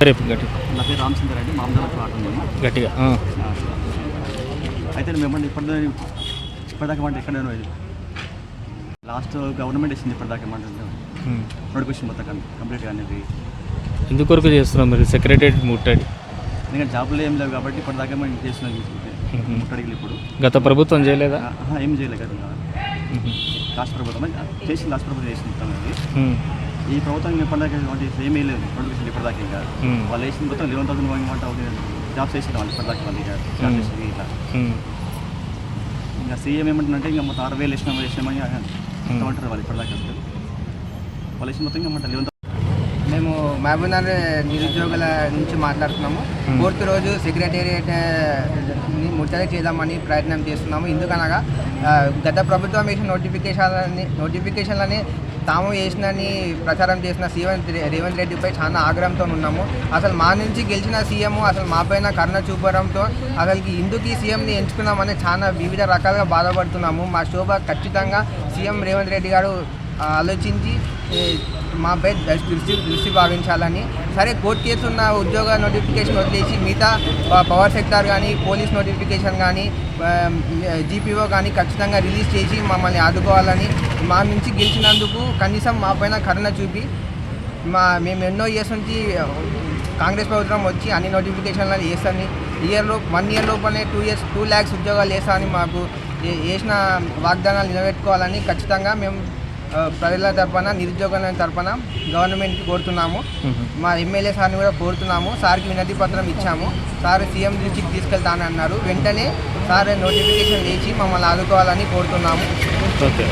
పేరు గట్టి. నా పేరు రామచంద్ర అండి, మామూలు ఆడుతున్నాను గట్టిగా. అయితే మేము ఇప్పటిదాకా అంటే ఎక్కడ లాస్ట్ గవర్నమెంట్ ఇచ్చింది ఇప్పటిదాకా ఏమంటే నోటిఫికేషన్ మొత్తం కంప్లీట్గా అనేది. ఎందుకొరకు చేస్తున్నాం మీరు సెక్రటరీ ముట్టడి? ఎందుకంటే జాబులు ఏం లేవు కాబట్టి ఇప్పటిదాకా మేము చేస్తున్నాం ముట్టడికి. ఇప్పుడు గత ప్రభుత్వం చేయలేదా? ఏం చేయలేదు కదా, లాస్ట్ ప్రభుత్వం చేసింది, లాస్ట్ ప్రభుత్వం చేసింది అది. ఈ ప్రభుత్వం ఇప్పటిదాకా ఏమీ లేదు నోటిఫికేషన్ ఇప్పటిదాకా. ఇంకా వాళ్ళు వేసింది మొత్తం 11,000 జాబ్స్ వేసిన వాళ్ళు ఇప్పటిదాకా. వాళ్ళు జాబ్ చేసింది ఇట్లా. ఇంకా సీఎం ఏమంటుందంటే ఇంకా మొత్తం 6,000 వేసినామని అంటారు వాళ్ళు ఇప్పటిదాకా. వాళ్ళు వేసిన మొత్తం ఇంకా 11,000. మేము మహబూబ్నగర్ నిరుద్యోగుల నుంచి మాట్లాడుతున్నాము. 4th రోజు సెక్రటేరియట్ ముట్టడి చేద్దామని ప్రయత్నం చేస్తున్నాము. ఎందుకనగా గత ప్రభుత్వం వేసిన నోటిఫికేషన్లని తాము వేసినని ప్రచారం చేసిన సీఎం రేవంత్ రెడ్డిపై చాలా ఆగ్రహంతో ఉన్నాము. అసలు మా నుంచి గెలిచిన సీఎం అసలు మా పైన కరుణ చూపడంతో అసలుకి ఇందుకు ఈ సీఎంని ఎంచుకున్నామని చాలా వివిధ రకాలుగా బాధపడుతున్నాము. మా శోభ ఖచ్చితంగా సీఎం రేవంత్ రెడ్డి గారు ఆలోచించి మాపై దృష్టి భావించాలని. సరే, కోర్టు కేసు ఉన్న ఉద్యోగ నోటిఫికేషన్ వదిలేసి మిగతా పవర్ సెక్టార్ కానీ, పోలీస్ నోటిఫికేషన్ కానీ, జీపీఓ కానీ ఖచ్చితంగా రిలీజ్ చేసి మమ్మల్ని ఆదుకోవాలని, మా నుంచి గెలిచినందుకు కనీసం మా పైన కరుణ చూపి మేము ఎన్నో ఇయర్స్ నుంచి కాంగ్రెస్ ప్రభుత్వం వచ్చి అన్ని నోటిఫికేషన్లను వేస్తామని, 1 year లోపలనే 2 lakhs ఉద్యోగాలు వేస్తామని మాకు వేసిన వాగ్దానాలు నిలబెట్టుకోవాలని ఖచ్చితంగా మేము ప్రజల తరఫున, నిరుద్యోగుల తరఫున గవర్నమెంట్కి కోరుతున్నాము. మా ఎమ్మెల్యే సార్ని కూడా కోరుతున్నాము. సార్కి వినతి పత్రం ఇచ్చాము. సార్ సీఎం దృష్టికి తీసుకెళ్తానన్నారు. వెంటనే సార్ నోటిఫికేషన్ వేసి మమ్మల్ని ఆదుకోవాలని కోరుతున్నాము. ఓకే.